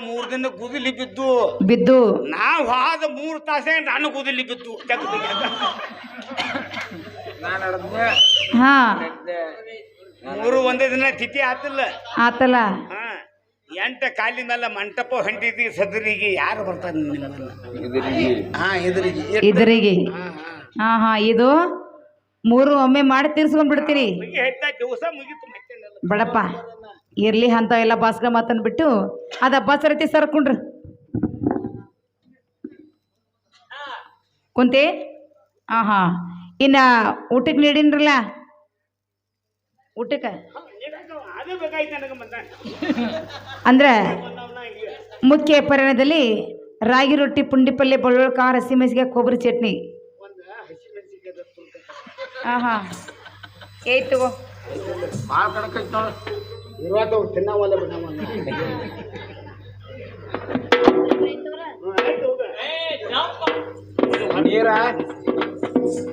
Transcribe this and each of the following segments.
3 ದಿನ ಗುದಿಲಿ ಬಿದ್ದು ಬಿದ್ದು ನಾವ್ ಹಾದ 3 ತಾಸೇ ನಾನು ಗುದಿಲಿ ಬಿದ್ದು ಹಾ 3 ಒಂದೇ ದಿನ ತಿಥಿ ಆತಿಲ್ಲ ಆತಲ್ಲ 8 ಕಾಲಿ ಮೇಲೆ ಮಂಟಪ ಹೊಂಟಿದ್ವಿ ಸದರಿಗೆ ಯಾರು ಬರ್ತಾರೆ ಇದರಿಗೆ ಹಾ ಹಾ ಇದು 3 ಒಮ್ಮೆ ಮಾಡಿ ತೀರ್ಸ್ಕೊಂಡ್ ಬಿಡ್ತೀರಿ ದಿವಸ ಮುಗಿತು ಬಡಪ್ಪ ಇರ್ಲಿ ಅಂತ ಎಲ್ಲ ಬಾಸ್ಗ ಮಾತನ್ ಬಿಟ್ಟು ಅದ ಬಸ್ ರೀತಿ ಸರ್ಕೊಂಡ್ರಿ ಕುಂತಿ ಹಾ ಹಾ ಇನ್ನ ಊಟಕ್ಕೆ ನೀಡಿನ್ರಲ್ಲ ಊಟಕ್ಕೆ ಅಂದ್ರೆ ಮುಖ್ಯ ಪರಿಣಾಮದಲ್ಲಿ ರಾಗಿ ರೊಟ್ಟಿ ಪುಂಡಿ ಪಲ್ಯ ಬೆಳ್ಳುಳ್ಳಿ ಖಾರ ಹಸಿಮೆಣಸಿಗೆ ಕೊಬ್ಬರಿ ಚಟ್ನಿ ಹಾ ಹಾ ಏಯ್ತು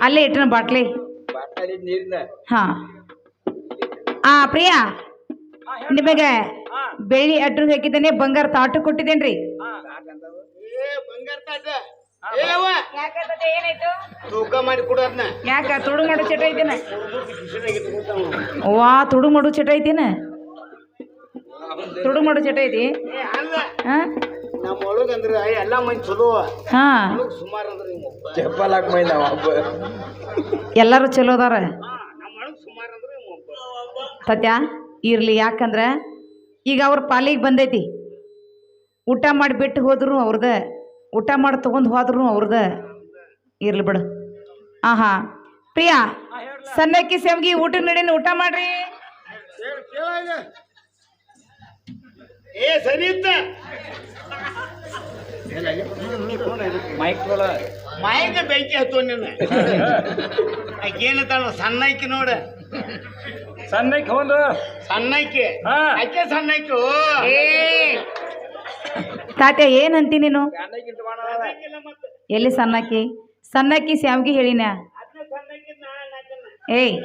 ಅಲ್ಲೇ ಇಟ್ಟನ ಬಾಟ್ಲಿ ಹಾ ಪ್ರಿಯಾ ನಿಮಗೆ ಬೆಳ್ಳಿ ಅಡ್ರೆಸ್ ಹಾಕಿದ್ದೇನೆ ಬಂಗಾರ ತಾಟು ಕೊಟ್ಟಿದ್ದೇನ್ರಿ ತೂಕ ಮಾಡಿ ಕೊಡೋದ್ನ ಯಾಕ ತುಡು ಮಾಡೋ ಚಟ ಐತೇನ ವಾ ತುಡು ಮಾಡೋ ಚಟ ಐತೇನ ತುಡು ಮಾಡೋ ಚಟ ಐತಿ ನಮ್ಮ ಒಳಗಂದ್ರೆ ಎಲ್ಲ ಮಂದಿ ಚಲೋ ಹಾ ಸುಮಾರು ಅಂದ್ರೆ ಎಲ್ಲಾರು ಚಲೋ ಅದಾರ ಸುಮಾರು ಅಂದ್ರೆ ಸತ್ಯ ಇರ್ಲಿ ಯಾಕಂದ್ರ ಈಗ ಅವ್ರ ಪಾಲಿಗೆ ಬಂದೈತಿ ಊಟ ಮಾಡಿ ಬಿಟ್ಟು ಹೋದ್ರು ಅವ್ರದ ಊಟ ಮಾಡಿ ತಗೊಂಡ್ ಹೋದ್ರು ಅವ್ರದ ಇರ್ಲಿ ಬಿಡು ಆಹಾ ಪ್ರಿಯಾ ಸಣ್ಣಕ್ಕಿ ಸೇಮ್ಗಿ ಊಟ ನಡೀನಿ ಊಟ ಮಾಡ್ರಿ ಏ ಸರಿ ಇತ್ತ ಮೈಕ್ ಬೆಂಕಿ ಹತ್ತು ನಿನ್ನ ಏನಂತಾಳ ಸಣ್ಣಕ್ಕಿ ನೋಡ ಸಣ್ಣಕ್ಕೆ ಒಂದು ಸಣ್ಣಕ್ಕಿ ಅಕ್ಕೆ ಸಣ್ಣಕ್ಕಿ ತಾತ್ಯ ಏನಂತಿ ನೀನು ಎಲ್ಲಿ ಸಣ್ಣಕ್ಕಿ ಸಣ್ಣಕ್ಕಿ ಸ್ಯಾಮ್ಗಿ ಹೇಳಿನ ಏಯ್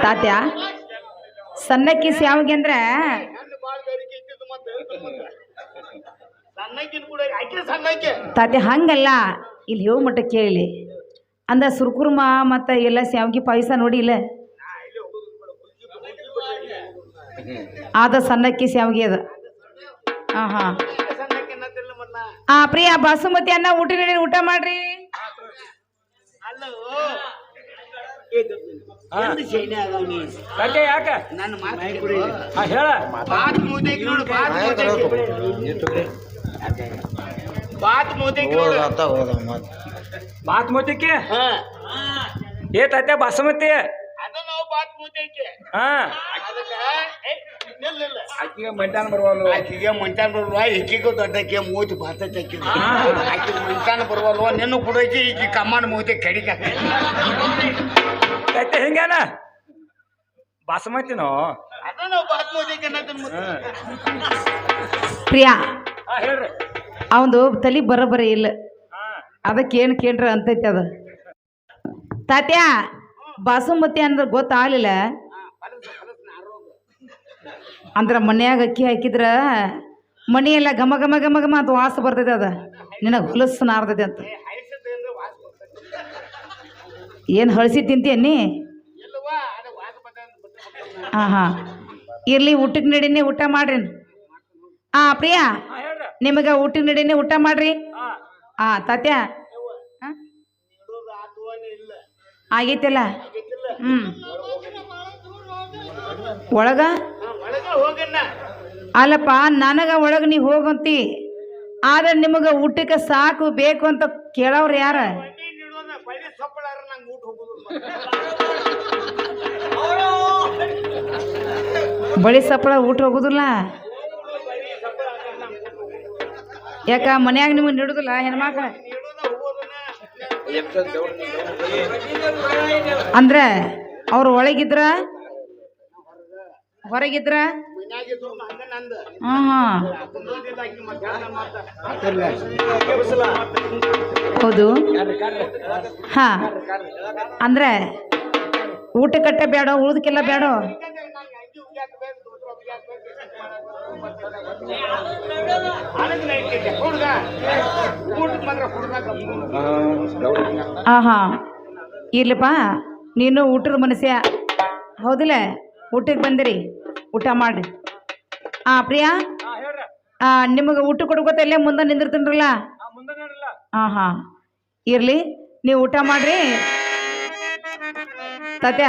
ತಾತ್ಯ ಸಣ್ಣಕ್ಕಿ ಸ್ಯಾಮ್ಗಿ ಅಂದ್ರೆ ತಾತ್ಯ ಹಂಗಲ್ಲ ಇಲ್ಲಿ ಹೋಗ್ ಮಟ್ಟ ಕೇಳಿ ಅಂದ ಸುರ್ಕುರ್ಮ ಮತ್ತ ಎಲ್ಲ ಸ್ಯಾಮ್ಗಿ ಪಾಯಸ ನೋಡಿ ಇಲ್ಲ ಆದ ಸಣ್ಣಕ್ಕಿ ಸ್ಯಾಮ್ಗಿ ಅದ ಹಾ ಹಾ ಪ್ರಿಯಾ ಬಾಸುಮತಿ ಅನ್ನ ಊಟ ನಡಿ ಊಟ ಮಾಡ್ರಿ ಯಾಕ ನನ್ನ ಬಾತ್ ಮೋತಿಕ್ಕೆ ಏ ತಾತ್ಯ ಬಾಸುಮತಿ ಆಕಿಗೆ ಮಂಟಾನ ಬರುವಲ್ವ ಆಕಿಗೆ ಮಂಟಾನ ಬರುವ ಈಕಿಗೂ ದೊಡ್ಡಕ್ಕೆ ಮೂತಿ ಬಾತಕ್ಕೆ ಆಕಿ ಮಂಟಾನ ಬರುವಲ್ವ ನಿನ್ನ ಕುಡಕ್ಕೆ ಈಕಿ ಕಮಾಂಡ್ ಮೂತಿ ಕಡಿಕ ತಾತ್ಯ ಹಿಂಗೇನ ಬಾಸುಮತಿನೋ ಅದ ನಾವು ಬಾತ್ ಮೂತಿಗೆ ಪ್ರಿಯಾ ಹೇಳ್ರಿ ಅವಂದು ತಲಿ ಬರೋಬ್ಬರಿ ಇಲ್ಲ ಅದಕ್ಕೇನು ಕೇಳ್ರ ಅಂತೈತಿ ಅದ ತಾತ್ಯ ಬಾಸುಮತಿ ಅಂದ್ರೆ ಗೊತ್ತಾಗಲಿಲ್ಲ ಅಂದ್ರೆ ಮನ್ಯಾಗ ಅಕ್ಕಿ ಹಾಕಿದ್ರ ಮನೆಯೆಲ್ಲ ಘಮ ಘಮ ಘಮ ಘಮ ಅಂತ ವಾಸ ಬರ್ತೈತೆ ಅದ ನಿನಗೆ ಹೊಲಸು ನಾರ್ತೈತೆ ಅಂತ ಏನು ಹಳಸಿ ತಿಂತೀಯನ್ನಿ ಹಾಂ ಹಾಂ ಇರ್ಲಿ ಊಟಕ್ಕೆ ನಡೀನಿ ಊಟ ಮಾಡ್ರಿ ಪ್ರಿಯಾ ನಿಮಗೆ ಊಟಕ್ಕೆ ನಡೀನಿ ಊಟ ಮಾಡ್ರಿ ತಾತ್ಯ ಆಗೈತಿಲ್ಲ ಒಳಗ ಅಲ್ಲಪ್ಪ ನನಗ ಒಳಗ ನೀ ಹೋಗಂತಿ ಆದ್ರೆ ನಿಮಗೆ ಊಟಕ್ಕೆ ಸಾಕು ಬೇಕು ಅಂತ ಕೇಳವ್ರು ಯಾರ ಬಳಿ ಸಪ್ಪಳ ಊಟ ಹೋಗುದಿಲ್ಲ ಯಾಕ ಮನ್ಯಾಗ ನಿಮಗೆ ನೀಡುದಿಲ್ಲ ಹೆಣ್ಮಕ್ಳ ಅಂದ್ರೆ ಅವ್ರು ಒಳಗಿದ್ರ ಹೊರಗಿದ್ರ ಹೌದು ಹಾ ಅಂದ್ರೆ ಊಟಕ್ಕಟ್ಟೆ ಬೇಡ, ಉಳ್ದಕ್ಕೆಲ್ಲ ಬೇಡ. ಆಹಾ ಇರ್ಲಪ್ಪ, ನೀನು ಊಟದ ಮನಸ್ಯ ಹೌದಿಲ್ಲ? ಊಟಕ್ಕೆ ಬಂದಿರಿ, ಊಟ ಮಾಡ್ರಿ. ಪ್ರಿಯಾ, ನಿಮಗೆ ಊಟ ಕೊಡ್ಕೋತ ಇಲ್ಲೇ ಮುಂದೆ ನಿಂದಿರ್ತೀನಲ್ಲ. ಹಾ ಇರ್ಲಿ, ನೀವು ಊಟ ಮಾಡ್ರಿ. ಸತ್ಯ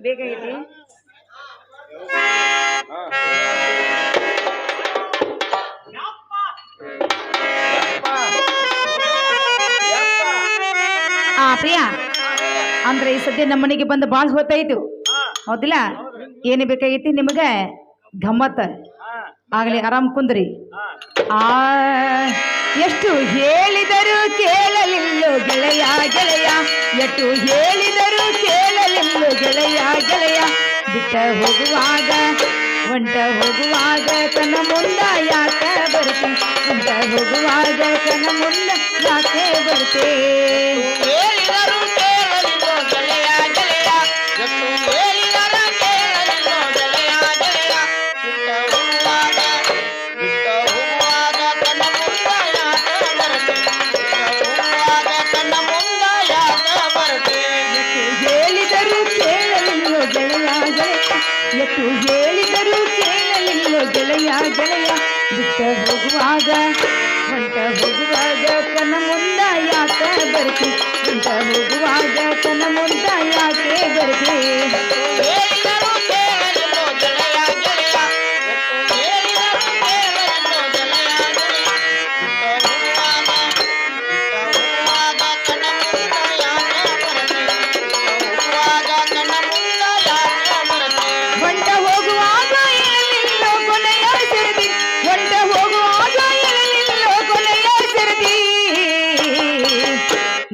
ಬೇಗ ಇರ್ರಿ. ಪ್ರಿಯಾ, ಅಂದ್ರೆ ಈ ಸದ್ಯ ನಮ್ಮ ಮನೆಗೆ ಬಂದು ಭಾಳ ಹೊತ್ತಾಯ್ತು ಹೌದಿಲ್ಲ? ಏನು ಬೇಕಾಗೈತಿ ನಿಮಗೆ? ಗಮ್ಮತ್ ಆಗ್ಲಿ, ಆರಾಮ್ ಕುಂದ್ರಿ. ಎಷ್ಟು ಹೇಳಿದರೂ ಕೇಳಲಿಲ್ಲೋ ಗೆಳೆಯ ಗೆಳೆಯ, ಎಷ್ಟು ಹೇಳಿದರೂ ಕೇಳಲಿಲ್ಲೋ ಗೆಳೆಯ ಗೆಳೆಯ, ಬಿಟ್ಟ ಹೋಗುವಾಗ ಹೊಂಟ ಹೋಗುವಾಗ ತನ್ನ ಮುಂದ ಯಾಕೆ ಬರ್ತೆ, ಹೊಂಟ ಹೋಗುವಾಗ ತನ್ನ ಮುಂದ ಯಾಕೆ ಬರ್ತೆ. ಹೇಳಿದರು ಕೇಳಲಿಲ್ಲೋ ಗೆಳೆಯ ಗೆಳೆಯ, ಎಷ್ಟು ಹೇಳಿದರೂ ಕೇಳಲಿಲ್ಲೋ ಗೆಳೆಯ ಗೆಳೆಯ, ಬಿಟ್ಟ ಹೋಗುವಾಗ ತನ್ನ ಮುಂದ ಯಾಕೆ ಬರ್ತೆ, ಹೋಗುವಾಗ ತನ್ನ ಮುಂದ ಯಾಕೆ ಬರ್ತೆ. ಎಷ್ಟು ಹೇಳಿದರೂ ಕೇಳಲಿಲ್ಲೋ ಗೆಳೆಯ ಗೆಳೆಯ, ಎಷ್ಟು ಹೇಳಿದರೂ ಕೇಳಲಿಲ್ಲೋ ಗೆಳೆಯ ಗೆಳೆಯ, ಬಿಟ್ಟ ಹೋಗುವಾಗ ಹೊಂಟ ಹೋಗುವಾಗ ತನ್ನ ಮುಂದ ಯಾಕೆ ಬರ್ತಿ, ಹೊಂಟ ಹೋಗುವಾಗ ತನ್ನ ಮುಂದ ಯಾಕೆ ಬರ್ತಿ. ಹೇಳಿದರೂ ಕೇಳಲಿಲ್ಲೋ ಗೆಳೆಯ ಗೆಳೆಯ, ಹೇಳಿದರೂ ಕೇಳಲಿಲ್ಲೋ ಗೆಳೆಯ ಗೆಳೆಯ, ಬಿಟ್ಟ ಹೋಗುವಾಗ ತನ್ನ ಮುಂದ ಯಾಕೆ ಬರ್ತಿ, ಹೋಗುವಾಗ ತನ್ನ ಮುಂದ ಯಾಕೆ ಬರ್ತಿ. ಹೊಂಟ ಹೋಗುವಾಗ ಇರಲಿಲ್ಲೋ ಕೊನೆಯ ಸರದಿ, ಹೊಂಟ ಹೋಗುವಾಗ ಇರಲಿಲ್ಲೋ ಕೊನೆಯ ಸರದಿ.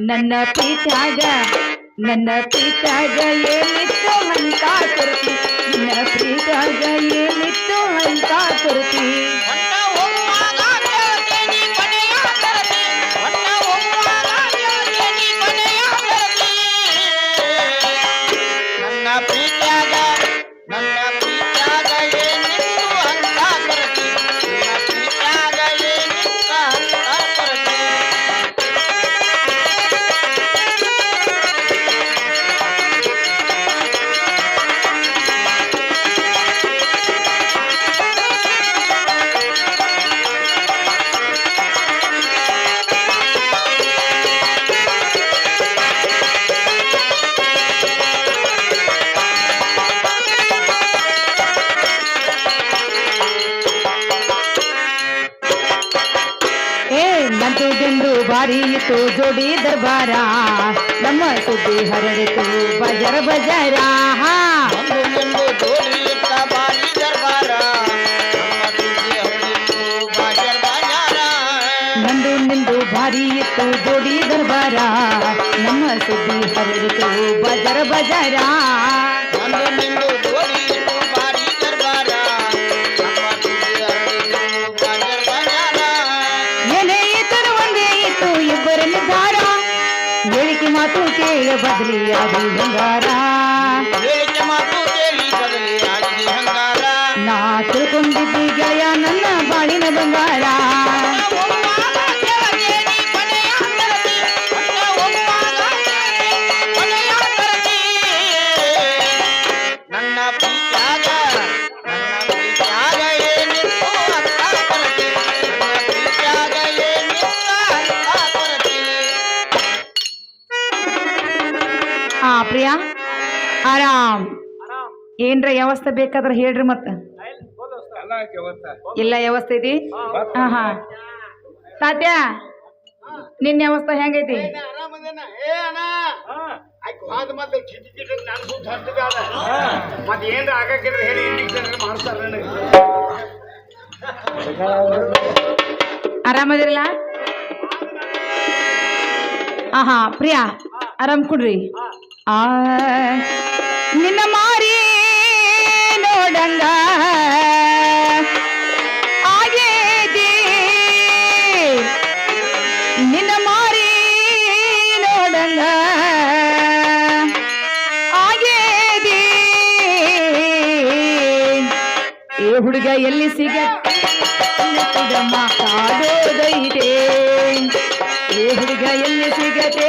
ನನ್ನ ಪ್ರೀತ್ಯಾಗ ಏನಿತ್ತು ಅಂತ ಕೊರತಿ, ನನ್ನ ಪ್ರೀತ್ಯಾಗ ಏನಿತ್ತು ಅಂತ ಕೊರತಿ. ಹೊಂಟ ಹೋಗುವಾಗ ಕೇಳ್ತೇನಿ ಕೊನೆಯ ಸರದಿ, ಹೊಂಟ ಹೋಗುವಾಗ ಕೇಳ್ತೇನಿ ಕೊನೆಯ ಸರದಿ. ನನ್ನ ಪ್ರೀತ್ಯಾಗ ಏನಿತ್ತು ಅಂತ ಕೊರತಿ, ನನ್ನ ಪ್ರೀತ್ಯಾಗ ಏನಿತ್ತು ಅಂತ ಕೊರತಿ. ನಂದು ಭಾರಿ ಇತ್ತು ಜೋಡಿ ದರ್ಬಾರ, ನಮ್ಮ ಸುದ್ದಿ ಹರಡಿತು ಬಜರ ಬಜಾರ. ನಂದು ಜೋಡಿ ಇತ್ತ ಭಾರಿ ದರ್ಬಾರ, ನಂದು ನಿಂದು ಭಾರಿ ಇತ್ತು ಜೋಡಿ ದರ್ಬಾರ, ನಮ್ಮ ಸುದ್ದಿ ಹರಡಿತು ಬಜರ ಬಜಾರ. ನಂದು ನಿಂದು ಜೋಡಿ ಇತ್ತು ಭಾರಿ ದರ್ಬಾರ, ನಮ್ಮ ಸುದ್ದಿ ಹರಡಿತು ಬಜರ ಬಜಾರ. ಏನೇ ಇದ್ದರೂ ಒಂದೇ ಇತ್ತು ಇಬ್ಬರ ನಿರ್ಧಾರ, ಹೇಳಿಕೆ ಮಾತು ಕೇಳ ಬದಲಿ ಆಗಿ ಬಂಗಾರ, ಹೇಳಿಕೆ ಮಾತು ಕೇಳಿ ಬದಲಿ ಆಗಿ ಬಂಗಾರ. ನಾ ತಿಳ್ಕೊಂಡಿದ್ದಿ ಗೆಳೆಯ ನನ್ನ ಬಾಳಿನ ಬಂಗಾರ. ನನ್ನ ಪ್ರೀತ್ಯಾಗ ಏನಿತ್ತು ಅಂತ ಕೊರತೆ, ನನ್ನ ಪ್ರೀತ್ಯಾಗ ಏನಿತ್ತು ಅಂತ ಕೊರತೆ. ಪ್ರಿಯಾ, ಆರಾಮ್ ಏನ್ರ ವ್ಯವಸ್ಥೆ ಬೇಕಾದ್ರೆ ಹೇಳ್ರಿ. ಮತ್ತ ಇಲ್ಲ ವ್ಯವಸ್ಥೆ ಐತಿ? ಹಾ ತಾತ್ಯ, ನಿನ್ನ ವ್ಯವಸ್ಥೆ ಹೆಂಗೈತಿ? ಮತ್ತೆ ಏನ್ರ ಆಗಕ್ಕಿದ್ರೆ ಹೇಳಿ, ಮಾಡ್ತಾರ ನನಗೆ. ಆರಾಮದಿರಲ್ಲ? ಪ್ರಿಯಾ ಆರಾಮ್ ಕೊಡ್ರಿ. ನಿನ್ನ ಮಾರಿ ನೋಡಂಗ ಆಗೇದಿ, ನಿನ್ನ ಮಾರಿ ನೋಡಂಗ ಹುಡುಗ ಎಲ್ಲಿ ಸಿಗ ಕೂಡ ಮಾತಾಡೋದೈತೆ ಏ ಹುಡುಗ ಎಲ್ಲಿ ಸಿಗತೆ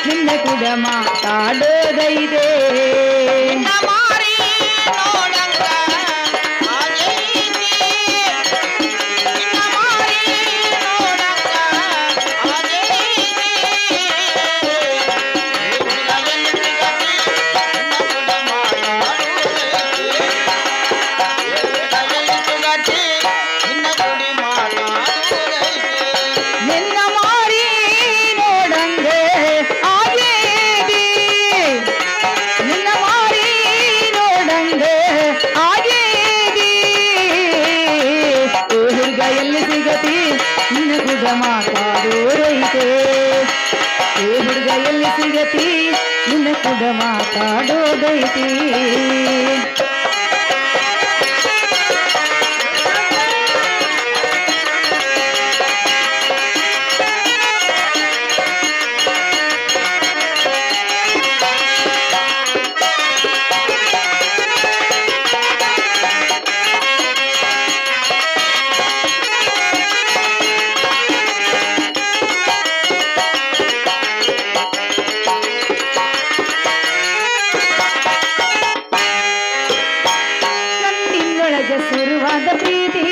ನಿನ್ನ ಕೂಡ ಮಾತಾಡೋದೈತೆ ಮಾತಾಡೋದೈತೆ ಏ ಹುಡುಗ ಎಲ್ಲಿ ಸಿಗತಿ ನಿನ್ನ ಕೂಡ ಮಾತಾಡೋದೈತಿ ಸುರುವಾದ ಪ್ರೀತಿ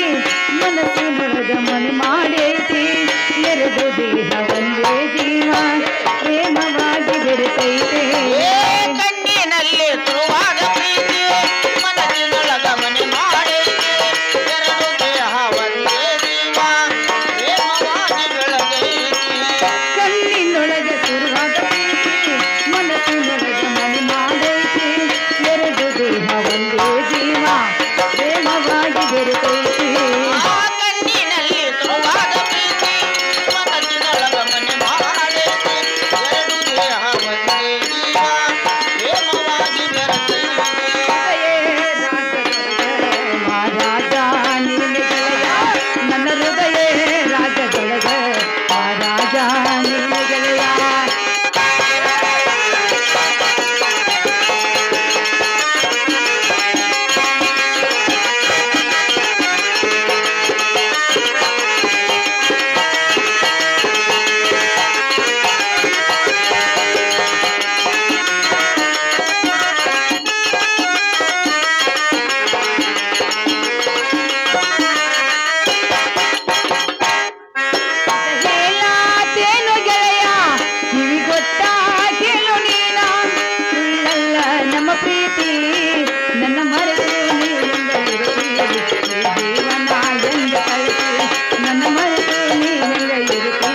ಮನಸ್ಸಿನೊಳಗ ಮನೆ ಮಾಡೈತಿ ಎರಡು ದೇಹ ಒಂದೇ ಜೀವ ಪ್ರೇಮವಾಗಿ ಬೆರೆತೈತೆ ಕಣ್ಣಿನಲ್ಲಿ ಸುರುವಾದ ಪ್ರೀತಿ ಮನಸ್ಸಿನೊಳಗ ಮನೆ ಮಾಡೈತಿ ಎರಡು ದೇಹ ಒಂದೇ ಜೀವ ಪ್ರೇಮವಾಗಿ ಬೆಳೆದೈತಿ ಕಣ್ಣಿನೊಳಗ ಸುರುವಾದ ಪ್ರೀತಿ ಮನಸ್ಸಿನೊಳಗ ಮನೆ ಮಾಡೈತಿ ಎರಡು ದೇಹ ಒಂದೇ ಜೀವ ಪ್ರೇಮವಾಗಿ ಬೆರೆತೈತಿ ಕಣ್ಣಿನಲ್ಲಿ ಸುರುವಾದ ಪ್ರೀತಿ ಮನಸ್ಸಿನೊಳಗ ಮನೆ ಮಾಡೈತಿ ಎರಡು ದೇಹ ಒಂದೇ ಜೀವ ಪ್ರೇಮವಾಗಿ ಬೆರೆತೈತಿ ಮಹಾರಾಜ ನಿನ್ನ ಗೆಳೆಯ ನನ್ನ ಹೃದಯ ರಾಜದೊಳಗ ಮಹಾರಾಜ ನಿನ್ನ ಗೆಳೆಯ ಹೇಳಾತೇನು ಗೆಳೆಯ ಕಿವಿಗೊಟ್ಟ ಕೇಳು ನೀನ ಸುಳ್ಳಲ್ಲ ನಮ್ಮ ಪ್ರೀತಿ ನನ್ನ ಮರೆತು ನೀನಿಂದ ಇರುತ್ತಿ ಜೀವನ ಎಂದು ಕಳಿಸಿ ನನ್ನ ಮರೆತು ನೀನಿಂದ ಇರುತ್ತಿ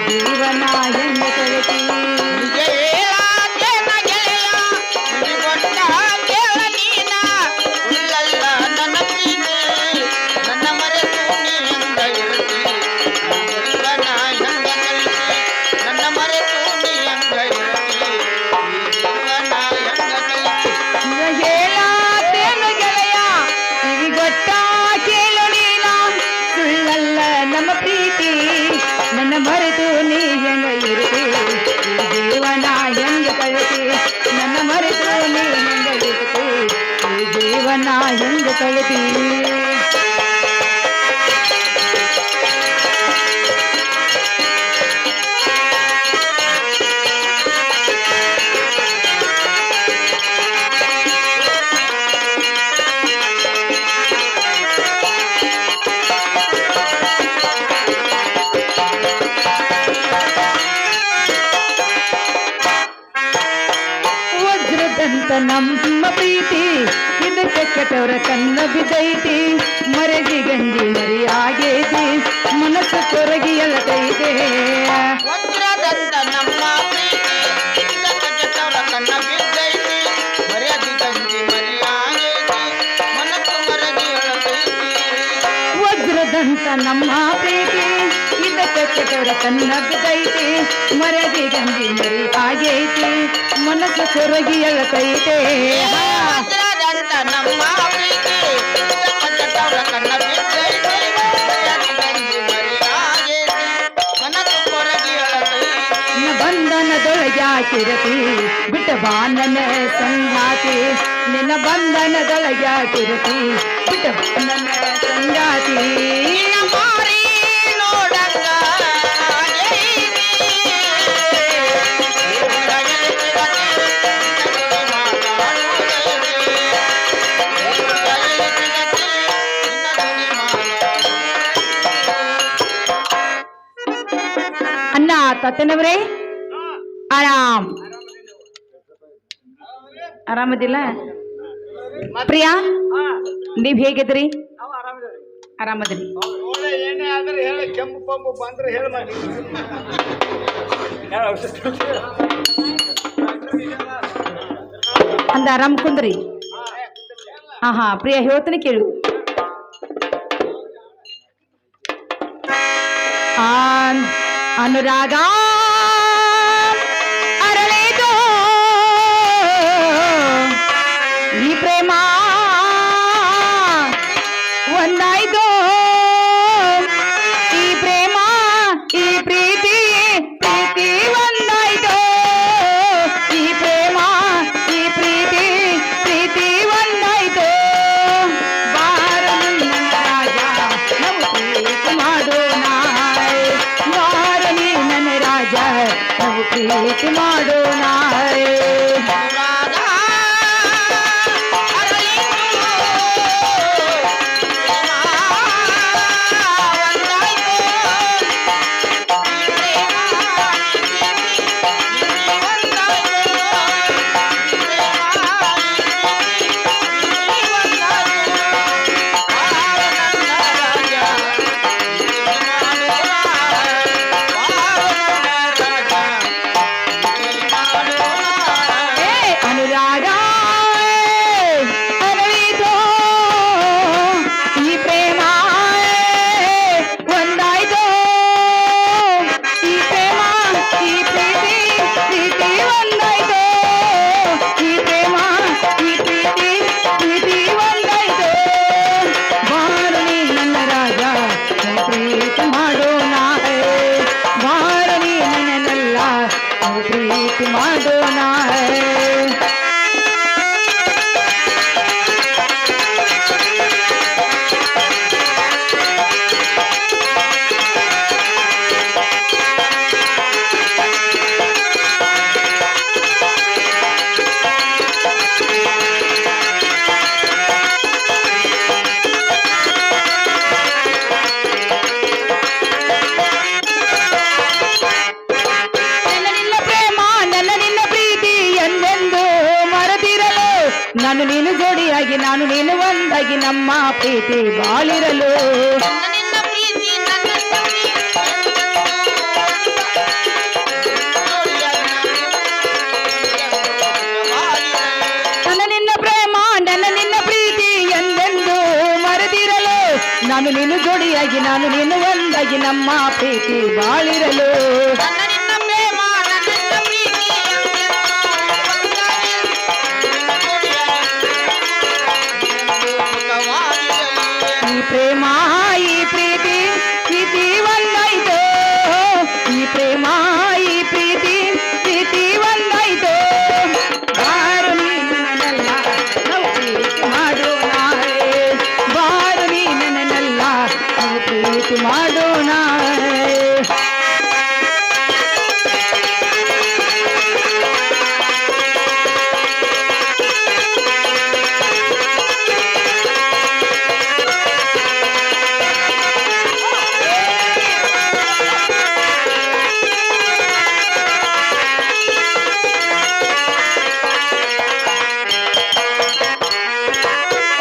ಜೀವನ ಎಂದು ಕಳಿಸಿ ಹೇಳಾತೇನ ಗೆಳೆಯ ಕಿವಿಗೊಟ್ಟ ಕೇಳ ನೀನ ಸುಳ್ಳಲ್ಲ ನನ್ನ ಪ್ರೀತಿ ನನ್ನ ಮರೆತು ನೀನಿಂದ ಇರುತ್ತಿ ಜೀವನ ಹೆಂಗ ಕಳಿಸಿ ನನ್ನ ಮರೆತು ನೀ ಹೆಂಗ ಇರುತ್ತಿ ಜೀವನ ಹೆಂಗ ಕಳಿಸಿ ಹೇಳಾತೇನು ಗೆಳೆಯ ಕಿವಿಗೊಟ್ಟ ಕೇಳು ನೀನ ಸುಳ್ಳಲ್ಲ ನಮ್ಮ ಪ್ರೀತಿ ನನ್ನ ಮರೆತು ನೀ ಹೆಂಗ ಇರುತ್ತಿ ಜೀವನ ಹೆಂಗ ಕಳಿಸಿ ನನ್ನ ಮರೆತು ನೀ ಹೆಂಗ ಇರುತ್ತಿ ಜೀವನ ಹೆಂಗ ಕಳಿಸಿ ವಜ್ರದಂತ ನಮ್ಮ ಪ್ರೀತಿ ಇದಕ್ಕೆ ಕೆಟ್ಟವರ ಕಣ್ಣ ಬಿದ್ದೈತಿ ಮರಗಿ ಗಂಜಿ ಮರಿಯಾಗೈತಿ ಮನಸ್ಸು ಕೊರಗಿ ಎಳತೈತೆ ವಜ್ರದಂತ ನಮ್ಮ ಪ್ರೀತಿ ಇದಕ್ಕೆ ಕೆಟ್ಟವರ ಕಣ್ಣ ಬಿದ್ದೈತಿ ಮರ್ಯಾದಿ ಗಂಜಿ ಮರಿಯಾಗೈತಿ ಮನಸ್ಸು ಮರಗಿ ಎಳತೈತಿ ವಜ್ರದಂತ ನಮ್ಮ ಪ್ರೀತಿ ಇದಕ್ಕೆ ಕೆಟ್ಟವರ ಕಣ್ಣ ಬಿದ್ದೈತಿ ಮರದಿ ಗಂಜಿ ಮರಿ ಆಗೈತಿ ಮನಸ್ಸು ಕೊರಗಿ ಎಳತೈತೆ ವಜ್ರದಂತ ನಮ್ಮ ಪ್ರೀತಿ ಇದಕ್ಕೆ ಕೆಟ್ಟವರ ಕಣ್ಣ ಬಿದ್ದೈತಿ ಮರ್ಯಾದಿ ಗಂಜಿ ಮರಿಯಾಗೈತಿ ಮನಸ್ಸು ಕೊರಗಿ ಎಳತೈತಿ ಬಂಧನದೊಳಗೆ ಹಾಕಿರತಿ ಬಿಟ್ಟ ಬಾನನ ಸಂಗಾತಿ ನಿನ್ನ ಬಂಧನದೊಳಗೆ ಯಾಕಿರುತ್ತಿ ಬಿಟ್ಟು ನನ್ನ ಸಂಗಾತಿ ನಿನ್ನ ಮಾರಿ ನೋಡಂಗ ಆಗೈತಿ. ಜಗಲಿ ಸಿಗತಿ, ನಿನ್ನ ಮಾತಾಡುವುದೈತಿ. ಜಗಲಿ ಸಿಗತಿ, ನಿನ್ನ ಅಣ್ಣ ತತ್ತನವ್ರೆ ಆರಾಮದಿಲ್ಲ ಪ್ರಿಯಾ ನೀವ್ ಹೇಗಿದ್ರಿ ನಾವು ಆರಾಮಿದ್ದೇವೆ ಆರಾಮದಿರಿ ಒಳ್ಳೆ ಏನೇ ಆದ್ರೆ ಹೇಳ ಕೆಂಪು ಪಂಪು ಬಂದ್ರೆ ಹೇಳ ಮಾಡಿ ಅಂದ ಆರಾಮ್ ಕುಂದ್ರಿ ಹಾ ಪ್ರಿಯಾ ಹೇಳ್ತೀನಿ ಕೇಳು ಅನುರಾಗ ಅರಳಿದು ಈ ಪ್ರೇಮ ಒಂದಾಯ್ತು ಈ ಪ್ರೇಮ ಈ ಪ್ರೀತಿ ಪ್ರೀತಿ ಒಂದಾಯ್ತು ಈ ಪ್ರೇಮ ಈ ಪ್ರೀತಿ ಪ್ರೀತಿ ಒಂದಾಯ್ತು ಬಾರ ನನ್ನ ರಾಜ ನಾವು ಪ್ರೀತಿ ಮಾಡೋಣ ಬಾರ ನೀ ನನ್ನ ರಾಜ ನಾವು ಪ್ರೀತಿ ಮಾಡೋಣ ಅನುರಾಗ ಅರಳಿತು, ಪ್ರೇಮ ಒಂದಾಯ್ತು. ಈ ಪ್ರೇಮ ಈ ಪ್ರೀತಿ ಒಂದಾಯ್ತು. ಈ ಪ್ರೇಮ ಈ ಪ್ರೀತಿ ಒಂದಾಯ್ತು. ಬಾರ ನನ್ನ ರಾಜ ಪ್ರೀತಿ ಮಾಡೋಣ. ಬಾರ ನನ್ನ ರಾಜ ಪ್ರೀತಿ ಮಾಡೋಣ. ಅನುರಾಗ ಅರಳಿತು ಈ ಪ್ರೇಮ ಒಂದಾಯ್ತು ಈ ಪ್ರೇಮ ಈ ಪ್ರೀತಿ ಪ್ರೀತಿ ಒಂದಾಯ್ತು ಈ ಪ್ರೇಮ ಈ ಪ್ರೀತಿ ಪ್ರೀತಿ ಒಂದಾಯ್ತು ಬಾರ ನೀ ನನ್ನ ರಾಜ ನಾವು ಪ್ರೀತಿ ಮಾಡೋಣ ಬಾರ ನೀ ನನ್ನೆಲ್ಲ ನಾವು ಪ್ರೀತಿ ಮಾಡೋಣ ನನ್ನ ನಿನ್ನ ಪ್ರೇಮ ನನ್ನ ನಿನ್ನ ಪ್ರೀತಿ ಎಂದೆಂದು ಮರೆತಿರಲು ನಾನು ನೀನು ಜೋಡಿಯಾಗಿ ನಾನು ನೀನು ಒಂದಾಗಿ ನಮ್ಮ ಪ್ರೀತಿ ಬಾಳಿರಲು ನನ್ನ ನಿನ್ನ ಪ್ರೀತಿ ನನ್ನ ನನ್ನ ನಿನ್ನ ಪ್ರೇಮ ನನ್ನ ನಿನ್ನ ಪ್ರೀತಿ ಎಂದೆಂದು ಮರೆತಿರಲು ನಾನು ನೀನು ಜೋಡಿಯಾಗಿ ನಾನು ನೀನು ಒಂದಾಗಿ ನಮ್ಮ ಪ್ರೀತಿ ಬಾಳಿರಲು ನನ್ನ ನಿನ್ನ ಪ್ರೇಮ ನನ್ನ ಪ್ರೀತಿ ಈ ಪ್ರೇಮ ಈ ಪ್ರೀತಿ ಪ್ರೀತಿ ಒಂದಾಯ್ತು ಈ ಪ್ರೇಮ ಈ ಪ್ರೀತಿ ಪ್ರೀತಿ ಒಂದಾಯ್ತು ಬಾರು ನೀ ನನ್ನೆಲ್ಲ ನಾವು ಪ್ರೀತಿ ಮಾಡೋಣ ಬಾರು ನೀ ನನ್ನೆಲ್ಲ ನಾವು ಪ್ರೀತಿ ಮಾಡೋಣ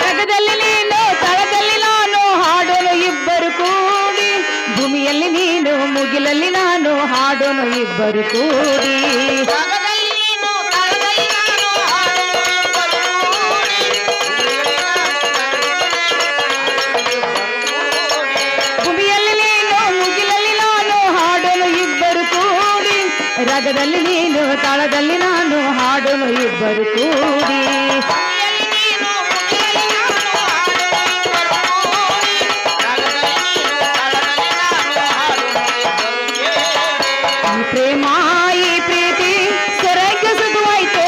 ಜಗದಲ್ಲಿ ನೀನು ತಳದಲ್ಲಿ ನಾನು ಹಾಡೋನು ಇಬ್ಬರು ಕೂಡಿ ಭೂಮಿಯಲ್ಲಿ ನೀನು ಮುಗಿಲಲ್ಲಿ ನಾನು ಹಾಡೋನು ಇಬ್ಬರು ಕೂಡಿ ಜಗದಲ್ಲಿ ನೀನು ತಳದಲ್ಲಿ ನಾನು ಹಾಡಲು ಇಬ್ಬರು ಕೂಡಿ. ಭೂಮಿಯಲ್ಲಿ ನೀನು ಮುಗಿಲಲ್ಲಿ ನಾನು ಹಾಡೋನು ಇಬ್ಬರು ಕೂಡಿ ರಗದಲ್ಲಿ ನೀನು ತಳದಲ್ಲಿ ನಾನು ಹಾಡೋನು ಇಬ್ಬರು ಕೂಡಿ ಭೂಮಿಯಲ್ಲಿ ನೀನು ಮುಗಿಲಲ್ಲಿ ನಾನು ಹಾಡಲು ಇಬ್ಬರು ಕೂಡಿ. ಜಗದಲ್ಲಿ ನೀನು ತಳದಲ್ಲಿ ನಾನು ಹಾಡಲು ಇಬ್ಬರು ಸೇರಿ. ಈ ಪ್ರೇಮ ಈ ಪ್ರೀತಿ ಸ್ವರ್ಗ ಸುಖವಾಯ್ತು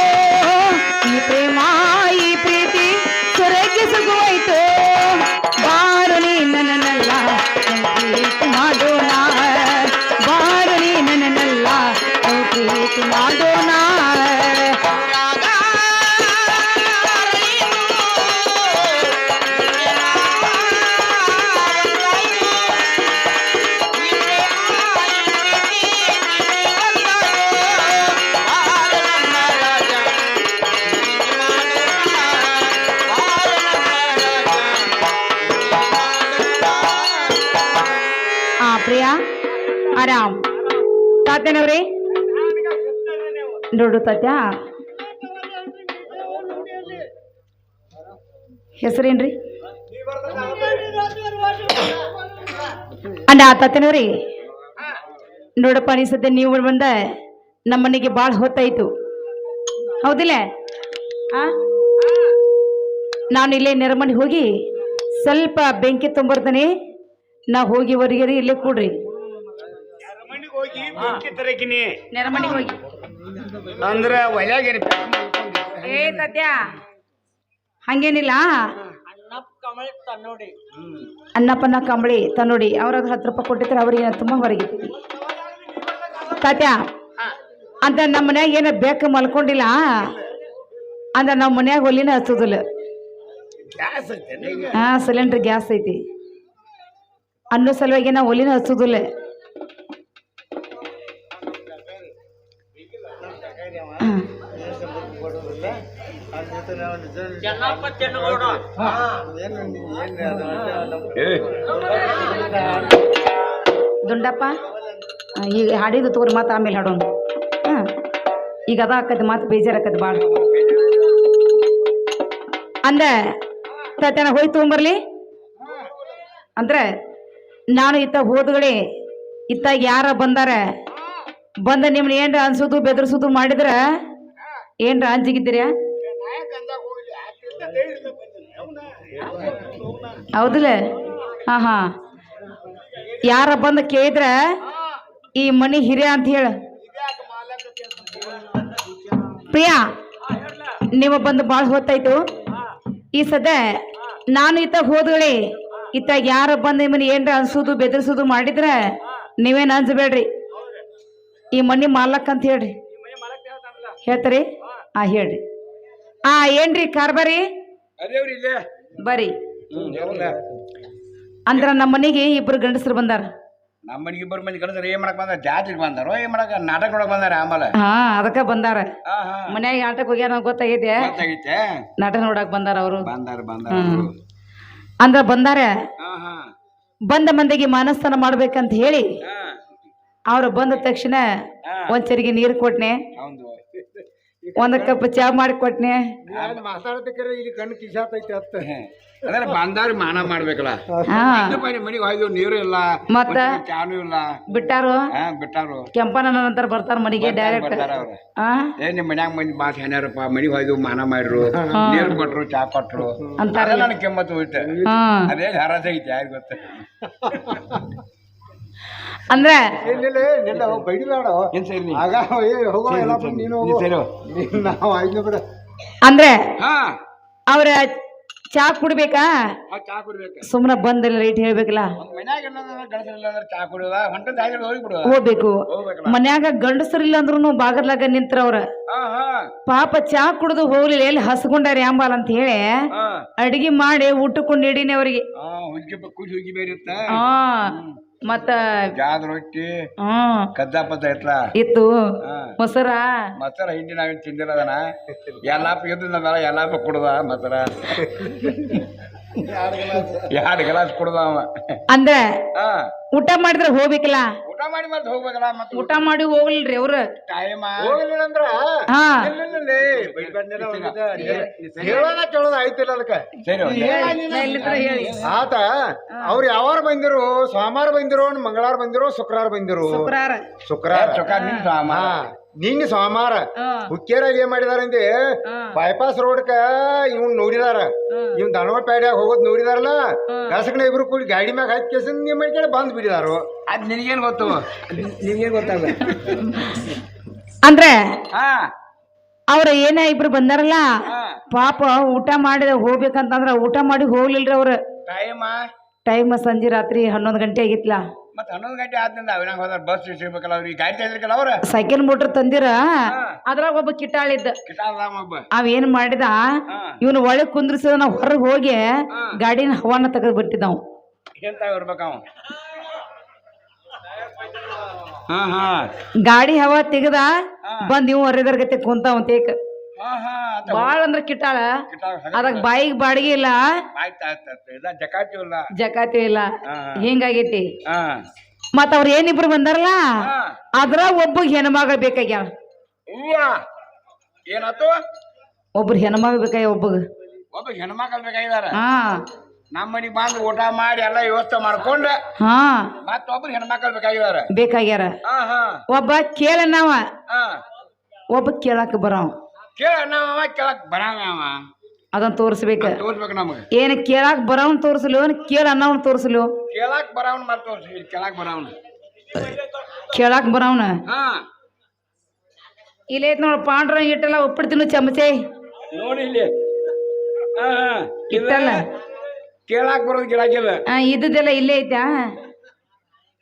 ಈ ಪ್ರೇಮ ಈ ಪ್ರೀತಿ ಪ್ರಿಯಾ ಆರಾಮ್ ತಾತನವ್ರಿ ನೋಡು ತಾತ್ಯ ಹೆಸರೇನ್ರಿ ಅಣ್ಣ ತಾತನವ್ರಿ ನೋಡಪ್ಪ ನೀ ಸದ್ಯ ನೀವು ಬಂದ ನಮ್ಮನೆಗೆ ಭಾಳ ಹೊತ್ತಾಯ್ತು ಹೌದಿಲ್ಲ ನಾನು ಇಲ್ಲೇ ನೆರಮನೆ ಹೋಗಿ ಸ್ವಲ್ಪ ಬೆಂಕಿ ತೊಂಬರ್ತಾನೆ ನಾ ಹೋಗಿ ಹೊರಗೇರಿ ಇಲ್ಲೇ ಕೂಡ್ರಿ ಮನೆಗೆ ಹೋಗಿ ಬೆಂಕಿ ತರಕಿನಿ ನೆರಮನೆಗೆ ಹೋಗಿ ಅಂದ್ರ ಒಳ್ಯಾಗ ಏ ಸದ್ಯ ಹಂಗೇನಿಲ್ಲ ಅನ್ನಪ್ಪನ ಕಂಬಳಿ ತನ್ನೋಡಿ ಅವ್ರದ್ದು 10 ರೂಪಾಯಿ ಕೊಟ್ಟಿದ್ರೆ ಅವ್ರಿಗೆ ತುಂಬ ಹೊರಗೆ ತಾತ್ಯ ಅಂತ ನಮ್ಮ ಮನ್ಯಾಗ ಏನ ಬೇಕು ಮಲ್ಕೊಂಡಿಲ್ಲ ಅಂದ ನಮ್ಮ ಮನ್ಯಾಗ ಒಲಿನ ಹಚ್ಚೋದಿಲ್ಲ ಸಿಲಿಂಡರ್ ಗ್ಯಾಸ್ ಐತಿ ಅನ್ನೋ ಸಲುವಾಗಿ ನಾವು ಒಲಿನ ಹಚ್ಚೋದಿಲ್ಲ ದುಂಡಪ್ಪ ಈಗ ಹಾಡಿದ್ದು ತಗೋರಿ ಮತ್ತೆ ಆಮೇಲೆ ಹಾಡೋಣ ಈಗ ಅದ ಆಕತಿ ಮತ್ತೆ ಬೇಜಾರಾಕತಿ ಭಾಳ ಅಂದ ತಾತನ ಹೋಗಿ ತೊಗೊಂಬರ್ಲಿ ಅಂದ್ರೆ ನಾನು ಇತ್ತ ಹೋದ್ಗಡೆ ಇತ್ತಾಗ ಯಾರ ಬಂದಾರ ಬಂದ ನಿಮ್ನ ಏನ್ರ ಅನ್ಸೋದು ಬೆದರ್ಸೋದು ಮಾಡಿದ್ರ ಏನ್ರ ಅಂಜಿಗಿದ್ದೀರ ಹೌದಿಲ್ಲ ಹಾ ಯಾರ ಬಂದ ಕೇಳಿದ್ರ ಈ ಮನಿ ಹಿರಿಯ ಅಂತ ಹೇಳ ಪ್ರಿಯಾ ನೀವು ಬಂದು ಭಾಳ ಹೊತ್ತಾಯ್ತು ಈ ಸದ್ಯ ನಾನು ಇತ್ತ ಹೋದ್ಗಳಿ ಇತ್ತಾಗ ಯಾರ ಬಂದ ನಿಮ್ಮನ್ನ ಏನ್ರ ಅನ್ಸೋದು ಬೆದರ್ಸೋದು ಮಾಡಿದ್ರ ನೀವೇನು ಅಂಜಬೇಡ್ರಿ ಈ ಮನಿ ಮಾಲಕ್ ಅಂತ ಹೇಳ್ರಿ ಹೇಳ್ತಾರಿ ಹೇಳ್ರಿ ಏನ್ರಿ ಕಾರ್ಬಾರಿ ಬರ್ರಿ ಅಂದ್ರ ನಮ್ಮ ಮನೆಗೆ ಇಬ್ರು ಗಂಡಸರು ಬಂದಾರ ನಮ್ಮ ಮನೆಗೆ ಇಬ್ಬರು ಮಂದಿ ಗಂಡಸರು ಏನ್ ಮಾಡಕ್ ಬಂದಾರ ಜಾತ್ರೆಗೆ ಬಂದಾರೋ ಏನ್ ಮಾಡಕ್ ನಾಟಕ ನೋಡಕ್ ಬಂದಾರ ಆಮೇಲೆ ಅದಕ್ಕ ಬಂದಾರ ಮನ್ಯಾಗ ಆಟಕ್ಕೆ ಹೋಗ್ಯಾರ ಗೊತ್ತಾಗೈತೆ ನಾಟಕ ನೋಡಕ್ ಬಂದಾರ ಅವರು ಅಂದ್ರ ಬಂದಾರ ಬಂದ ಮಂದಿಗೆ ಮಾನಸ್ಥಾನ ಮಾಡ್ಬೇಕಂತ ಹೇಳಿ ಅವ್ರು ಬಂದ ತಕ್ಷಣ ಒಂದ್ ಚರಿಗೆ ನೀರು ಕೊಟ್ನೆ ಒಂದ್ ಕಪ್ ಚಾ ಮಾಡಿ ಕೊಟ್ನೆ ಮಾತಾಡ್ತಿಕ್ರೆ ಇಲ್ಲಿ ಕಣ್ಣು ಕಿಸಾತೈತಿ ಅತ್ತ ಅಂದ್ರೆ ಬಂದಾರ ಮಾನ ಮಾಡ್ಬೇಕಲ್ಲ ಮನೆಗೆ ಹೋಯ್ದು ನೀರು ಇಲ್ಲ ಮತ್ತ ಚಾನು ಇಲ್ಲ ಬಿಟ್ಟಾರು ಬಿಟ್ಟಾರು ಕೆಂಪನ ನಂತರ ಬರ್ತಾರ ಮನೆಗೆ ಡೈರೆಕ್ಟ್ ನಿಮ್ ಮನ್ಯಾಗ ಮಂದಿ ಮಾತು ಹೆಣ್ಯಾರಪ್ಪ ಮನಿಗೆ ಹೋಯ್ದು ಮಾನ ಮಾಡ್ರು ನೀರು ಕೊಟ್ರು ಚಾ ಕೊಟ್ರು ಅಂತಾರ ನನ್ ಕೆಮ್ಮತ್ತು ಹೋಯ್ತೆ ಅದೇ ಹರಾಜ ಐತಿ ಯಾರು ಗೊತ್ತ ಅಂದ್ರೆ ಅಂದ್ರೆ ಅವ್ರ ಚಾ ಕುಡ್ಬೇಕಾ ಸುಮ್ನ ಬಂದಿಲ್ಲ ರೈಟ್ ಹೇಳ್ಬೇಕಲ್ಲ ಹೋಗ್ಬೇಕು ಮನ್ಯಾಗ ಗಂಡಸರಿಲ್ಲ ಅಂದ್ರೂ ಬಾಗರ್ಲಾಗ ನಿಂತ್ರವ್ರ ಪಾಪ ಚಾ ಕುಡ್ದು ಹೋಗ್ಲಿಲ್ಲ ಎಲ್ಲಿ ಹಸ್ಕೊಂಡಾರ ಯಾಂಬಾಲ್ ಅಂತ ಹೇಳಿ ಅಡಿಗೆ ಮಾಡಿ ಊಟಕೊಂಡು ಹಿಡೀನಿ ಅವ್ರಿಗೆ ಮತ್ತ ರೊಟ್ಟಿ ಕದ್ದಾಪದ ಇತ್ತು ಮೊಸರ ಹಿಂಡಿ ನಾವೇನ್ ತಿಂದಿಲ್ಲ ಅದನ್ನ ಎಲ್ಲಾಪ ಎದ್ದು ನಾವೆಲ್ಲ ಎಲ್ಲಾಪ ಕುಡ್ದ ಮೊಸರ 2 ಗ್ಲಾಸ್ ಕುಡ್ದ ಅವ ಅಂದ್ರೆ ಊಟ ಮಾಡಿದ್ರೆ ಹೋಗ್ಬೇಕಲ್ಲ ಊಟ ಮಾಡಿ ಮತ್ತೆ ಹೋಗ್ಬೇಕಲ್ಲ ಮತ್ತೆ ಊಟ ಮಾಡಿ ಹೋಗ್ಲಿಲ್ರಿ ಅವ್ರ ಟೈಮ್ ಹೋಗ್ಲಿಲ್ಲ ಅಂದ್ರ ಕೇಳೋದ ಆಯ್ತಿಲ್ಲ ಅದಕ್ಕ ಆತ ಅವ್ರು ಯಾವಾರ ಬಂದಿರು ಸೋಮವಾರ ಬಂದಿರೋ ಮಂಗಳವಾರ ಬಂದಿರೋ ಶುಕ್ರವಾರ ಬಂದಿರು ಶುಕ್ರವಾರ ನಿನ್ನೆ ಸೋಮವಾರ ಹುಕ್ಕೇರಾಗ ಏನ್ ಮಾಡಿದಾರಂದ್ರೆ ಬೈಪಾಸ್ ರೋಡ್ಕ ಇವ್ನ್ ನೋಡಿದಾರ ಇವ್ ಧಾರವಾಡ ಪ್ಯಾಡ್ಯಾಗ ಹೋಗೋದ್ ನೋಡಿದಾರಲ್ಲ ಕಸಕನ ಇಬ್ರು ಕೂಡಿ ಗಾಡಿ ಮ್ಯಾಗ ಹಾಕಿ ಕೇಸ ನೀವ್ ಮಾಡ್ಕೊಂಡು ಬಂದ್ ಬಿಡಿದಾರು ಅದ್ ನಿನಗೇನ್ ಗೊತ್ತು ನಿನ್ಗೇನ್ ಗೊತ್ತಾಗ ಅಂದ್ರೆ ಅವ್ರ ಏನ ಇಬ್ರು ಬಂದಾರಲ್ಲ ಪಾಪ ಊಟ ಮಾಡಿದ ಹೋಗ್ಬೇಕಂತಂದ್ರ ಊಟ ಮಾಡಿ ಹೋಗ್ಲಿಲ್ರಿ ಅವ್ರ ಟೈಮ್ ಸಂಜೆ ರಾತ್ರಿ 11 ಗಂಟೆ ಆಗಿತ್ಲಾ ಮತ್ತೆ 11 ಗಂಟೆ ಆದ್ರಿಂದ ಅವಿನಾಗ ಹೋದ್ರ ಬಸ್ ಸಿಗ್ಬೇಕಲ್ಲ ಅವ್ರಿಗೆ ಗಾಡಿ ತಂದಿರ್ಕಲ್ಲ ಅವ್ರ ಸೈಕಲ್ ಮೋಟರ್ ತಂದಿರ ಅದ್ರಾಗ ಒಬ್ಬ ಕಿಟಾಳಿದ್ದ ಅವ ಏನ್ ಮಾಡಿದ ಇವನು ಒಳಗ್ ಕುಂದ್ರಿಸಿದ ನಾವ್ ಹೊರಗೆ ಹೋಗಿ ಗಾಡಿನ ಹವಾನ ತೆಗೆದು ಬಿಟ್ಟಿದ್ದಾವ್ ಎಂತ ಇರ್ಬೇಕವ ಗಾಡಿ ಹವಾ ತೆಗದ ಬಂದ್ ಇವ್ ಹೊರದರ್ ಗತೆ ಕುಂತಾವ ತೇಕ ಬಾಳ ಅಂದ್ರ ಕಿಟ್ಟಾಳ ಅದಕ್ ಬಾಯಿಗೆ ಬಾಡಿಗೆ ಇಲ್ಲ ಜಕಾತಿ ಇಲ್ಲ ಹಿಂಗಾಗೈತಿ ಮತ್ತ ಅವ್ರ ಏನಿಬ್ರು ಬಂದಾರಲ್ಲ ಅದ್ರ ಒಬ್ಬ ಹೆಣ್ಮಗಳು ಬೇಕಾಗ್ಯಾವ. ಹೂವ ಏನಾತು? ಒಬ್ರು ಹೆಣ್ಮಗಳು ಬೇಕಾಗ್ಯ ಒಬ್ಬಗ. ಒಬ್ಬ ಹೆಣ್ಮಕ್ಳು ಬೇಕಾಗಿದಾರ. ಹಾ ನಮ್ಮ ಮನಿಗ್ ಬಂದು ಊಟ ಮಾಡಿ ಎಲ್ಲ ವ್ಯವಸ್ಥೆ ಮಾಡ್ಕೊಂಡ ಹಾ ಮತ್ತೊಬ್ರು ಹೆಣ್ಮಕ್ಳು ಬೇಕಾಗಿದಾರ. ಬೇಕಾಗ್ಯಾರ. ಹಾ ಹಾ ಒಬ್ಬ ಕೇಳನವ, ಹಾ ಒಬ್ಬ ಕೇಳಾಕ ಬರವ. ಕೇಳ ನಾವ ಕೇಳಕ್ ಬರಾವ ಅವ ಅದನ್ನ ತೋರಿಸ್ಬೇಕ. ತೋರ್ಸ್ಬೇಕು ನಮಗೆ. ಏನ್ ಕೇಳಾಕ್ ಬರವನ್ ತೋರ್ಸಲು, ಕೇಳ ಅನ್ನವನ್ ತೋರ್ಸಲು. ಕೇಳಾಕ್ ಬರಾವನ್ ಮತ್ತೆ ತೋರ್ಸಿ. ಕೇಳಾಕ್ ಬರಾವನ್ ಕೇಳಾಕ್ ಬರವನ. ಹಾ ಇಲ್ಲೈತ್ ನೋಡ ಪಾಂಡ್ರ ಇಟ್ಟಲ್ಲ ಉಪ್ಪಿಡ್ತೀನು ಚಮಚೆ ನೋಡಿ ಇಲ್ಲಿ. ಹಾ ಹಾ ಇಟ್ಟಲ್ಲ ಕೇಳಾಕ್ ಬರೋದು ಗಿರಾಕಿದ. ಇದ್ದೆಲ್ಲ ಇಲ್ಲೇ ಐತಾ.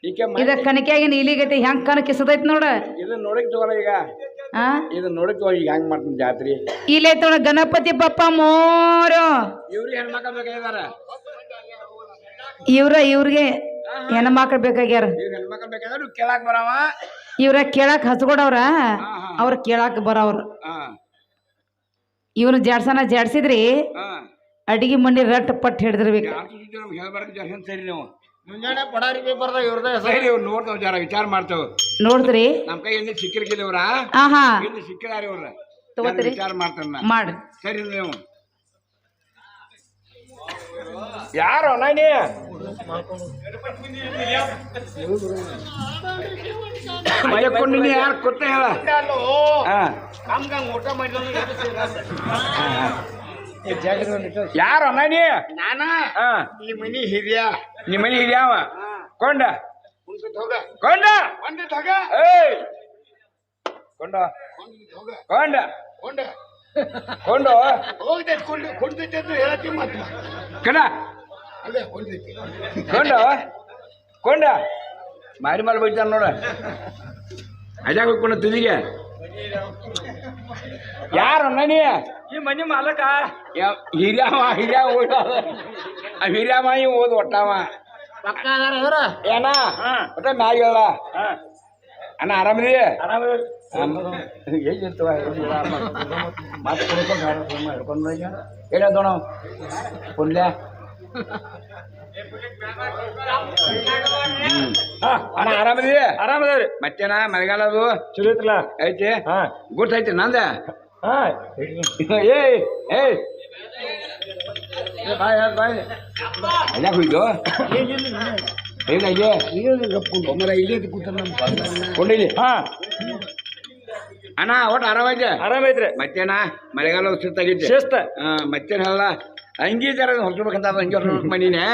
ಈಕೆ ಇದ ಕನಕ್ಯಾಗಿನ ಇಲಿಗೈತಿ ಹೆಂಗ್ ಕನಕಿಸದೈತ್ ನೋಡ. ಇದನ್ನ ನೋಡಕ್ ತಗೋಲ್ಲ ಈಗ. ಇದನ್ನ ನೋಡಕ್ ತಗೋ ಈಗ ಹೆಂಗ್ ಮಾಡ್ತೀನಿ ಜಾತ್ರೆ. ಇಲ್ಲೈತ್ ನೋಡ ಗಣಪತಿ ಬಪ್ಪ ಮೋರು. ಇವ್ರಿಗೆ ಹೆಣ್ಮಕ್ಳು ಬೇಕಾಗಿದಾರ. ಇವ್ರಿಗೆ ಹೆಣ್ಮಕ್ಳು ಬೇಕಾಗ್ಯಾರ. ಇವ್ರ ಹೆಣ್ಮಕ್ಳು ಬೇಕಾದ್ರೆ ಕೇಳಾಕ್ ಬರಾವ. ಇವ್ರ ಕೇಳಾಕ್ ಹಸ್ಕೊಡವ್ರ, ಅವ್ರ ಕೇಳಾಕ್ ಬರವ್ರ. ಇವ್ನ ಜಾಡ್ಸನ ಜಾಡ್ಸಿದ್ರಿ ಅಡಿಗೆ ಮಣ್ಣಿ ರಟ್ ಪಟ್ ಹಿಡಿದಿರ್ಬೇಕು. ಹೇಳ್ಬಾರ್ದು ಜಾಸ್ತಿ ಸರಿ ನೀವು. ಮುಂಜಾನೆ ಪಡಾರಿ ಪೇಪರ್ದಾಗ ಇವ್ರದ ಸರಿ ಇವ್ರು ನೋಡ್ತಾವ ಜರ ವಿಚಾರ ಮಾಡ್ತಾವ. ನೋಡಿದ್ರಿ ನಮ್ ಕೈ ಎಲ್ಲಿ ಸಿಕ್ಕಿರ್ಕಿಲ್ಲ ಇವ್ರ. ಆಹಾ ಎಲ್ಲಿ ಸಿಕ್ಕಿದಾರ ಇವ್ರ ತಗೋತೀರಿ ವಿಚಾರ ಮಾಡ್ತಾರ. ಮಾಡ್ ಸರಿ ನೀವು ಯಾರು ನಾನಿ ಮೈಕೊಂಡಿನಿ ಯಾರು ಕೊಟ್ಟ ಹೇಳ. ಊಟ ಮಾಡಿದ ಯಾರು ನಾನಿ? ನಾನ ಈ ಮನಿ ಹಿರಿಯ. ನಿಮ್ಮ ಮನಿ ಹಿರಿಯಾವ ಕೊಂಡ ಕೊಂಡ ಏಯ್ ಕೊಂಡ ಕೊಂಡ ಕೊಂಡ ಹೋಗ್ತೈತಿ ಕೊಂಡೈತಿ ಅಂತ ಹೇಳತ್ತಿ ಮಾತು ಕಡ ಅಲ್ಲೇ ಕೊಂಡೈತಿ ಕೊಂಡ ಕೊಂಡ ಮಾರಿ ಮಾರಿ ಬೈತಾನ ನೋಡ. ಅಜಾಗ ಹೋಗ್ಕೊಂಡ ತುದಿಗೆ ಯಾರು ನಾನಿ? ಈ ಮನಿ ಮಾಲಕ ಹಿರಿಯಾವ ಓದ ಹಿರಿಯಾವ ಇವ್ ಓದ್ ಒಟ್ಟವ ಪಕ್ಕ ಅದಾರ ಅವ್ರ ಏನ ಒಟ್ಟ ಮ್ಯಾಗ ಹೇಳ. ಅಣ್ಣ ಆರಾಮದಿ? ಏನೋ ಪುಣ್ಯ ಅಣ್ಣ ಆರಾಮದಿ? ಆರಾಮದ್ರಿ. ಮತ್ತೇನ ಮಳೆಗಾಲ ಅದು ಚಲೋ ಐತಿಲ್ಲ? ಐತಿ ಗುರ್ತೈತಿ ನಂದ. ಏಯ್ ಏಯ್ ಅಲ್ಲ ಹೋಯ್ತು ಕೊಂಡಿಲ್ಲಿ. ಅಣ್ಣ ಒಟ್ಟು ಆರಾಮೈತೆ? ಆರಾಮೈತ್ರಿ. ಮತ್ತೇನ ಮಳೆಗಾಲ ಸುತ್ತಾಗಿದ್ದೆ ಶಿಸ್ತ. ಮತ್ತೇನ ಹೇಳ ಅಂಗಿ ಜರ ಹೊಲ್ಸ್ಬೇಕಂತ ಅಂಗಿ ಹೊಲ್ಸ್ಬೇಕು ಮನಿನೇ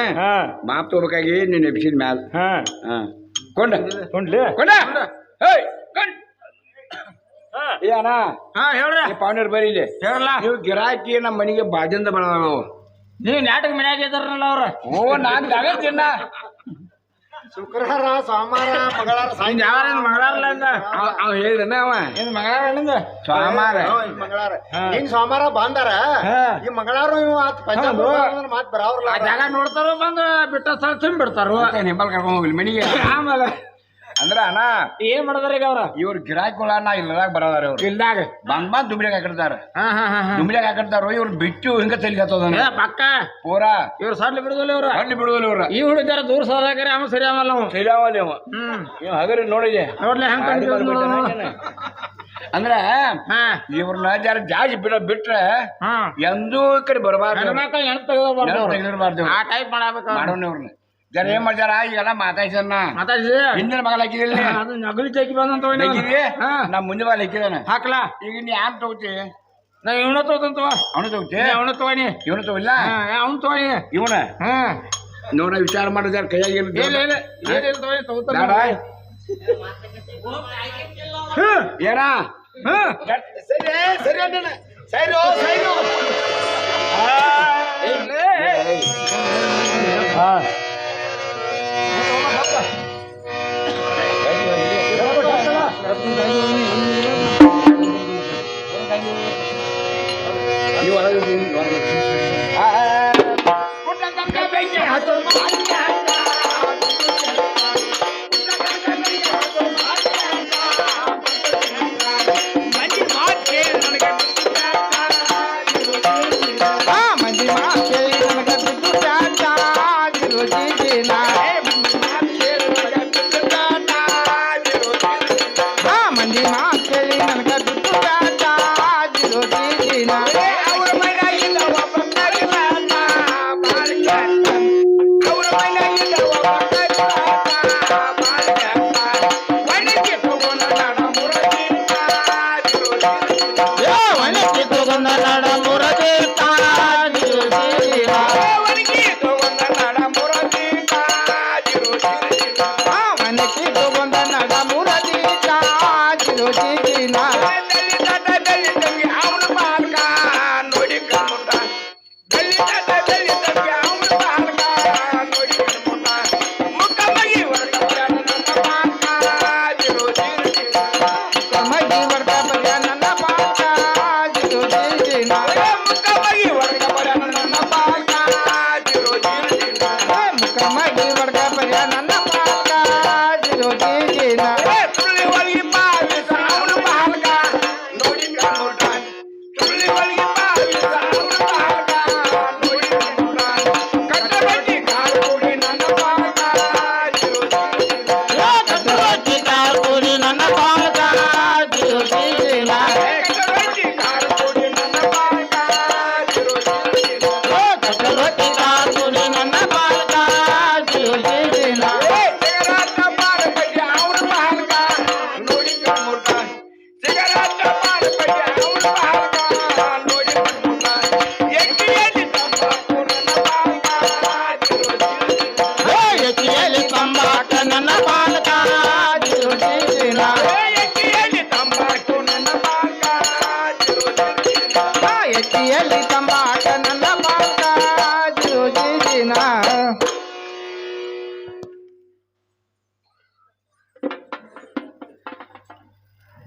ಮಾಪ್ ತಗೋಬೇಕಾಗಿ ನೀನ್ ಎಬ್ಸಿದ ಮ್ಯಾಲ ಕೊಂಡ ಕೊಂಡ್ಲಿ ಕೊಂಡ ಏ ಅಣ್ಣ ಹೇಳ್ರಿ ಪಾವನರ್ ಬರೀ ಇಲ್ಲಿ ಹೇಳಲ್ಲ. ನೀವು ಗಿರಾಕಿ ನಮ್ಮ ಮನೆಗೆ ಬಾಜಿಂದ ಬರೋದು. ನೀವು ನಾಟಕ ಮನ್ಯಾಗ ಇದ್ದಾರಲ್ಲ ಅವ್ರ. ಓ ನಾನ್ ಆಗತ್ತಿನ್ನ ಶುಕ್ರವಾರ ಸೋಮವಾರ ಮಂಗಳವಾರ ಯಾವಾರ ಮಂಗಳವಾರ ಅವ ಹೇಳಿದನ ಅವ ಏನು ಮಂಗಳವಾರ ಸೋಮವಾರ ಮಂಗಳವಾರ ಹಿಂಗ್ ಸೋಮವಾರ ಬಂದಾರ ಈ ಮಂಗಳವಾರ ಮಾತ್ ಬರಾವ್ರಲ್ಲ. ಆ ಜಾಗ ನೋಡ್ತಾರೋ ಬಂದು ಬಿಟ್ಟ ಸ್ಥಳ ತುಂಬ ಬಿಡ್ತಾರೋ. ನಿಂಬಲ್ ಕರ್ಕೊಂಡ್ ಹೋಗ್ಲಿ ಮನಿಗೆ. ಆಮೇಲೆ ಅಂದ್ರ ಅಣ್ಣ ಏನ್ ಮಾಡಿದಾರ ಈಗ ಅವ್ರ? ಇವ್ರ ಗಿರಾಕಿಗಳ ನಾ ಇಲ್ಲದಾಗ ಬರದಾರ ಇವ್ರು. ಇಲ್ದಾಗ ಬಂದ್ ದುಮ್ಮಿಡಿಯಾಗ ಹಾಕಿರ್ತಾರ. ದುಮ್ಮಿಡಿಯಾಗ ಹಾಕಿರ್ತಾರ. ಇವ್ರು ಬಿಟ್ಟು ಹಿಂಗ ತೆಲಿಗತ್ತದ ಪಕ್ಕ ಪೂರಾ. ಇವ್ರು ಸಡ್ಲಿ ಬಿಡುದಿಲ್ಲ ಇವ್ರ. ಹಣ್ಣು ಬಿಡುದಿಲ್ಲ ಇವ್ರ. ಈ ಹುಡುಗಾರ ದೂರ ಸೋದಾಕರಿ ಅವ ಸರಿ ಆಮಲ್ಲ ಅವ. ಸರಿ ಆವಲ್ಲ ಅವ. ನೀವು ಹಗರಿ ನೋಡಿದೆ ನೋಡ್ಲಿ ಹೆಂಗ್ ಅಂದ್ರ ಇವ್ರನ್ನ ಜರ ಜಾಸ್ತಿ ಬಿಟ್ರೆ ಎಂದೂ ಈ ಕಡೆ ಬರಬಾರ್ದು. ತೆಗೆದಿರ್ಬಾರ್ದು. ಆ ಟೈಪ್ ಮಾಡಬೇಕು ಮಾಡೋಣ ಇವ್ರನ್ನ. ಜರ ಏನ್ ಮಾಡ್ಯಾರ ಈಗೆಲ್ಲ ಮಾತಾಡ್ಸನ್ನ ಮಾತಾಡಿ ಹಿಂದಿನ ಮಗಳ ಹಾಕಿದಿಲ್ಲ ಅದು ನಗಲಿ ತೆಗಿ ಬಂದಂತ ನಾ ಮುಂದೆ ಮಗಳ ಹಾಕಿದಾನ ಹಾಕ್ಲಾ. ಈಗ ನೀ ಯಾರು ತಗೋತಿ? ನಾ ಇವನ ತಗೋತಂತವ. ಅವನು ತಗೋತಿ? ಅವನ ತಗೋನಿ. ಇವನು ತಗೋಲ್ಲ ಅವ್ನು ತಗೋನಿ. ಇವನ ನೋಡ ವಿಚಾರ ಮಾಡಿದಾರ ಕೈಯಾಗಿ ಏನ ಸರಿ ಅಣ್ಣ ಸೈರು ಸೈರು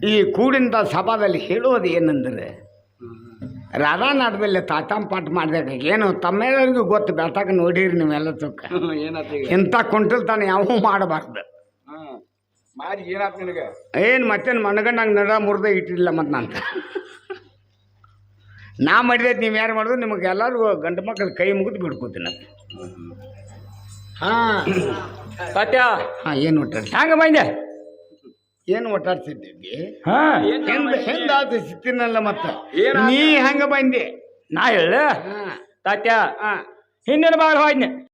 ಈ ಕೂಡಿಂದ ಸಭಾದಲ್ಲಿ ಹೇಳೋದು ಏನಂದ್ರೆ ರಾಧಾನಾಟದಲ್ಲಿ ತಾತಾಂ ಪಾಠ ಮಾಡಿದಾಗ ಏನು ತಮ್ಮೆಲ್ಲರಿಗೂ ಗೊತ್ತು ಬೆಳ್ತಾಕ ನೋಡಿರಿ ನೀವೆಲ್ಲ ಚೊಕ್ಕ ಇಂಥ ಕುಂಟಲ್ತಾನೆ ಯಾವ ಮಾಡಬಾರ್ದು. ಮಾಡಿ ಏನಾಯ್ತು ನಿನಗೆ? ಏನು ಮತ್ತೇನು ಮನಗಂಡಂಗೆ ನಡ ಮುರ್ದೆ ಇಟ್ಟಿಲ್ಲ ಮತ್ತು ನಂತ ನಾ ಮಾಡಿದೈತೆ ನೀವು ಯಾರು ಮಾಡಿದ್ರು ನಿಮಗೆ ಎಲ್ಲರೂ ಗಂಡು ಮಕ್ಕಳು ಕೈ ಮುಗಿದು ಬಿಡ್ಕೋತೀನಿ. ಹಾಂ ಸತ್ಯ ಹಾಂ ಏನು ಒಟ್ಟಾಡ್ಸಿ ಹಂಗ ಬಂದೆ ಏನು ಒಟ್ಟಾಡ್ಸಿದ್ದಿ ಹಾಂ ಹಿಂದಾದ ಸಿಕ್ತಿನಲ್ಲ ಮತ್ತೆ ನೀ ಹಂಗೆ ಬಂದೆ ನಾ ಹೇಳ ಹಾಂ ಸತ್ಯ ಹಾಂ ಹಿಂದಿನ ಬಾಳ ಹೋಯ್ನೆ